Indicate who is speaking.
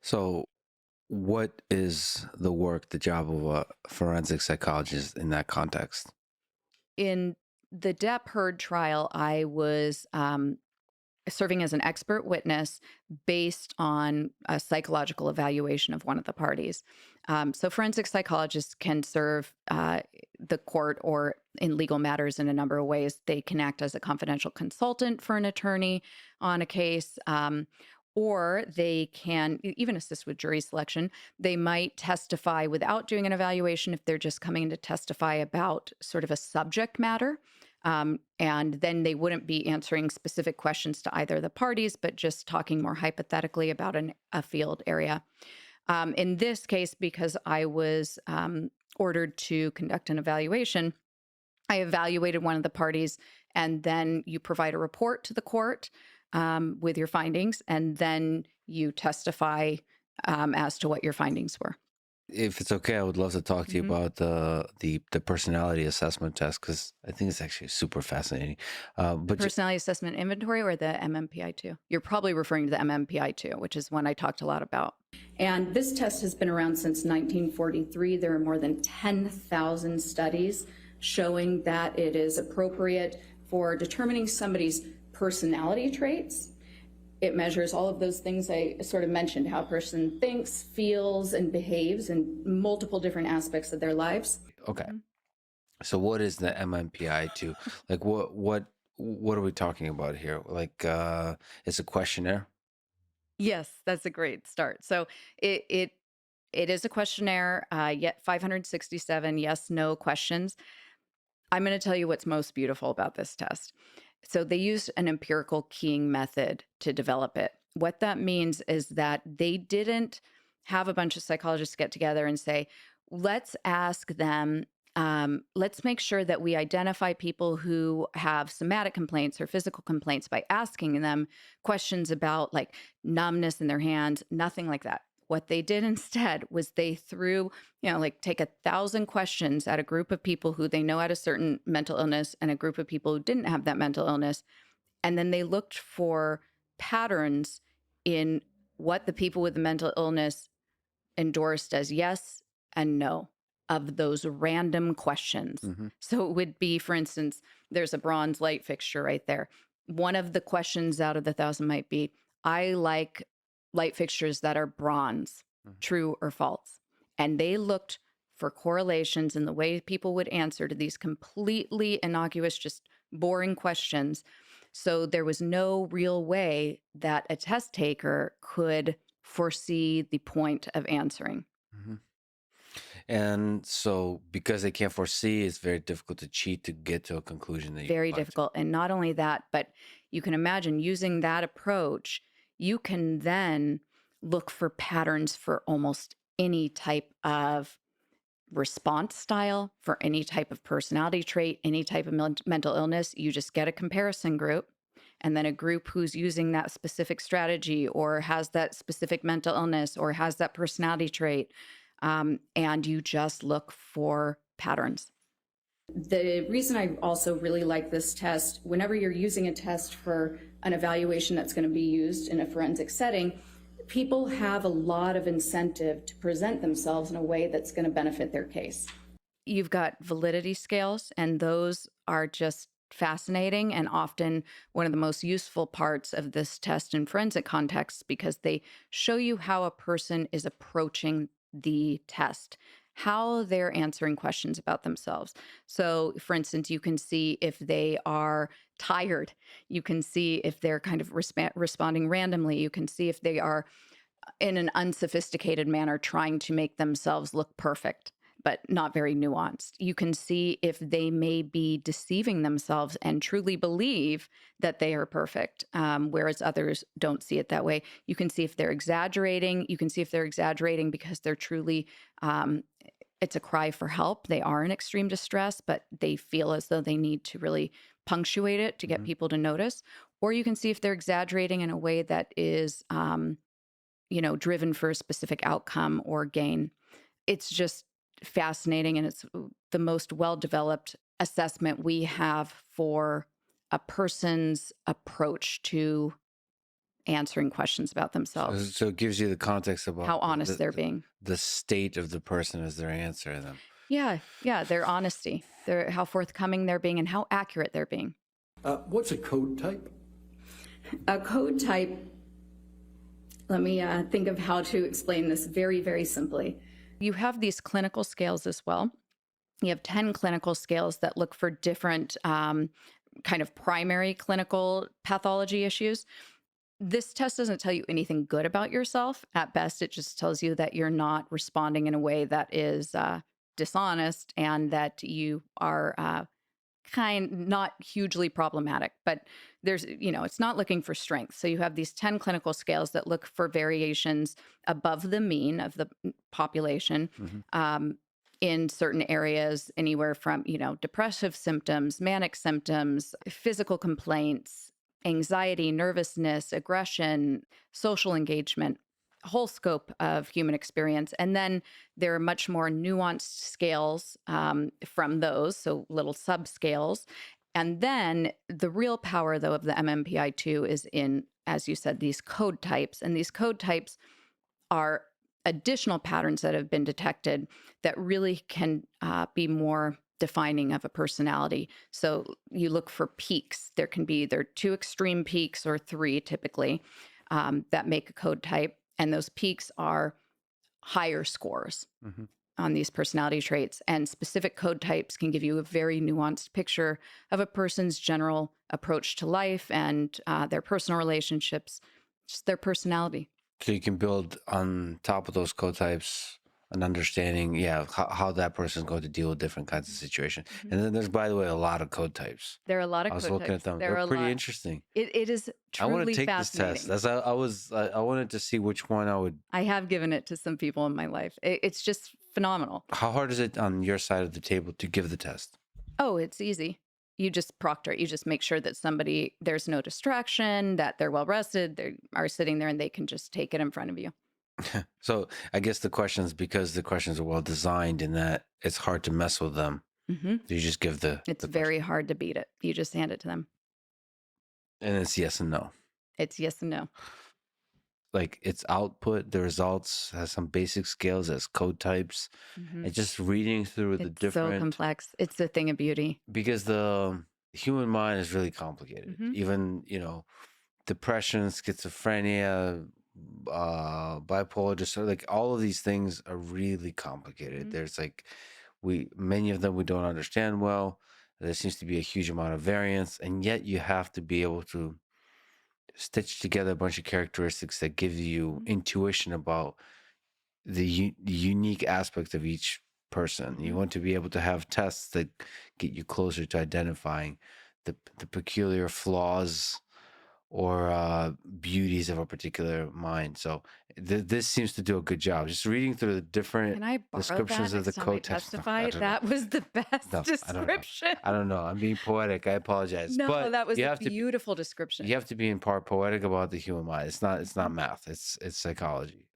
Speaker 1: So, what is the job of a forensic psychologist in that context?
Speaker 2: In the Depp Heard trial, I was serving as an expert witness based on a psychological evaluation of one of the parties. So, forensic psychologists can serve the court or in legal matters in a number of ways. They can act as a confidential consultant for an attorney on a case. Or they can even assist with jury selection. They might testify without doing an evaluation if they're just coming in to testify about sort of a subject matter. And then they wouldn't be answering specific questions to either of the parties, but just talking more hypothetically about a field area. In this case, because I was ordered to conduct an evaluation, I evaluated one of the parties, and then you provide a report to the court with your findings, and then you testify as to what your findings were.
Speaker 1: If it's okay, I would love to talk to you
Speaker 2: Mhm.
Speaker 1: about the personality assessment test because I think it's actually super fascinating.
Speaker 2: The
Speaker 1: But
Speaker 2: personality assessment inventory or the MMPI-2? You're probably referring to the MMPI-2, which is one I talked a lot about. And this test has been around since 1943. There are more than 10,000 studies showing that it is appropriate for determining somebody's personality traits. It measures all of those things I sort of mentioned, how a person thinks, feels, and behaves in multiple different aspects of their lives.
Speaker 1: okay,
Speaker 2: Mhm.
Speaker 1: so what is the MMPI-2? Like, what are we talking about here? Like, it's a questionnaire.
Speaker 2: Yes, that's a great start. So it it it is a questionnaire, yet 567 yes, no questions. I'm going to tell you what's most beautiful about this test. So they used an empirical keying method to develop it. What that means is that they didn't have a bunch of psychologists get together and say, let's ask them, let's make sure that we identify people who have somatic complaints or physical complaints by asking them questions about like numbness in their hands, nothing like that. What they did instead was they threw, like take 1,000 questions at a group of people who they know had a certain mental illness and a group of people who didn't have that mental illness. And then they looked for patterns in what the people with the mental illness endorsed as yes and no of those random questions.
Speaker 1: Hmm.
Speaker 2: So it would be, for instance, there's a bronze light fixture right there. One of the questions out of the 1,000 might be, I like light fixtures that are bronze, true or false. And they looked for correlations in the way people would answer to these completely innocuous, just boring questions. So there was no real way that a test taker could foresee the point of answering.
Speaker 1: Hmm. And so, because they can't foresee, it's very difficult to cheat to get to a conclusion that you
Speaker 2: Very
Speaker 1: arrive to.
Speaker 2: difficult. And not only that, but you can imagine using that approach, you can then look for patterns for almost any type of response style, for any type of personality trait, any type of mental illness. You just get a comparison group and then a group who's using that specific strategy or has that specific mental illness or has that personality trait. And you just look for patterns. The reason I also really like this test, whenever you're using a test for an evaluation that's going to be used in a forensic setting, people have a lot of incentive to present themselves in a way that's going to benefit their case. You've got validity scales, and those are just fascinating and often one of the most useful parts of this test in forensic contexts because they show you how a person is approaching the test, how they're answering questions about themselves. So, for instance, you can see if they are tired, you can see if they're kind of responding randomly, you can see if they are in an unsophisticated manner trying to make themselves look perfect but not very nuanced. You can see if they may be deceiving themselves and truly believe that they are perfect, whereas others don't see it that way. You can see if they're exaggerating. You can see if they're exaggerating because they're truly, it's a cry for help. They are in extreme distress, but they feel as though they need to really punctuate it to get
Speaker 1: Hmm.
Speaker 2: people to notice. Or you can see if they're exaggerating in a way that is, driven for a specific outcome or gain. It's just fascinating, and it's the most well-developed assessment we have for a person's approach to answering questions about
Speaker 1: So,
Speaker 2: themselves,
Speaker 1: so it gives you the context about
Speaker 2: how honest they're being.
Speaker 1: the state of the person as they're answering them.
Speaker 2: Yeah, yeah, their honesty, their how forthcoming they're being and how accurate they're being.
Speaker 3: What's a code type?
Speaker 2: A code type, let me think of how to explain this very, very simply. You have these clinical scales as well. You have 10 clinical scales that look for different kind of primary clinical pathology issues. This test doesn't tell you anything good about yourself. At best, it just tells you that you're not responding in a way that is dishonest and that you are not hugely problematic. But there's, it's not looking for strength. So you have these 10 clinical scales that look for variations above the mean of the population.
Speaker 1: Hmm.
Speaker 2: In certain areas, anywhere from, depressive symptoms, manic symptoms, physical complaints, anxiety, nervousness, aggression, social engagement, a whole scope of human experience. And then there are much more nuanced scales from those, so little subscales. And then the real power, though, of the MMPI-2 is in, as you said, these code types. And these code types are additional patterns that have been detected that really can be more defining of a personality. So you look for peaks. There can be either two extreme peaks or three typically that make a code type. And those peaks are higher scores
Speaker 1: Hmm.
Speaker 2: on these personality traits. And specific code types can give you a very nuanced picture of a person's general approach to life and their personal relationships, just their personality.
Speaker 1: So you can build on top of those code types an understanding, yeah, how that person is going to deal with different kinds of situations.
Speaker 2: Mhm.
Speaker 1: And then there's, by the way, a lot of code types.
Speaker 2: There are a lot
Speaker 1: I
Speaker 2: of
Speaker 1: was
Speaker 2: code
Speaker 1: looking at
Speaker 2: types.
Speaker 1: them;
Speaker 2: There are
Speaker 1: they're
Speaker 2: a
Speaker 1: pretty
Speaker 2: lot.
Speaker 1: interesting.
Speaker 2: It is
Speaker 1: I want to
Speaker 2: truly
Speaker 1: take this test.
Speaker 2: fascinating.
Speaker 1: As I wanted to see which one I would.
Speaker 2: I have given it to some people in my life. It's just phenomenal.
Speaker 1: How hard is it on your side of the table to give the test?
Speaker 2: Oh, it's easy. You just proctor it. You just make sure that there's no distraction, that they're well rested, they are sitting there and they can just take it in front of you.
Speaker 1: So I guess the questions, because the questions are well designed in that it's hard to mess with them.
Speaker 2: Hmm.
Speaker 1: You just give
Speaker 2: It's
Speaker 1: the question,
Speaker 2: very hard to beat it. You just hand it to them.
Speaker 1: and it's yes and no.
Speaker 2: It's yes and no.
Speaker 1: Like its output, the results has some basic scales as code types,
Speaker 2: Hmm.
Speaker 1: and just reading through the
Speaker 2: It's so
Speaker 1: different,
Speaker 2: complex. It's a thing of beauty.
Speaker 1: because the human mind is really complicated.
Speaker 2: Hmm.
Speaker 1: Even depression, schizophrenia, bipolar disorder, like all of these things are really complicated.
Speaker 2: Hmm.
Speaker 1: There's like many of them we don't understand well. There seems to be a huge amount of variance, and yet you have to be able to stitch together a bunch of characteristics that give you intuition about the unique aspects of each person. You
Speaker 2: Hmm.
Speaker 1: want to be able to have tests that get you closer to identifying the peculiar flaws or beauties of a particular mind. So this seems to do a good job. Just reading through the different
Speaker 2: Can I borrow that
Speaker 1: descriptions of the
Speaker 2: next time I
Speaker 1: code types. No, I
Speaker 2: testify?
Speaker 1: don't know.
Speaker 2: That was the best
Speaker 1: No, I don't know.
Speaker 2: description.
Speaker 1: I don't know. I'm being poetic. I apologize.
Speaker 2: No,
Speaker 1: But
Speaker 2: that was
Speaker 1: you
Speaker 2: a
Speaker 1: have to be
Speaker 2: beautiful description.
Speaker 1: you have to be in part poetic about the human mind. It's not math. It's psychology.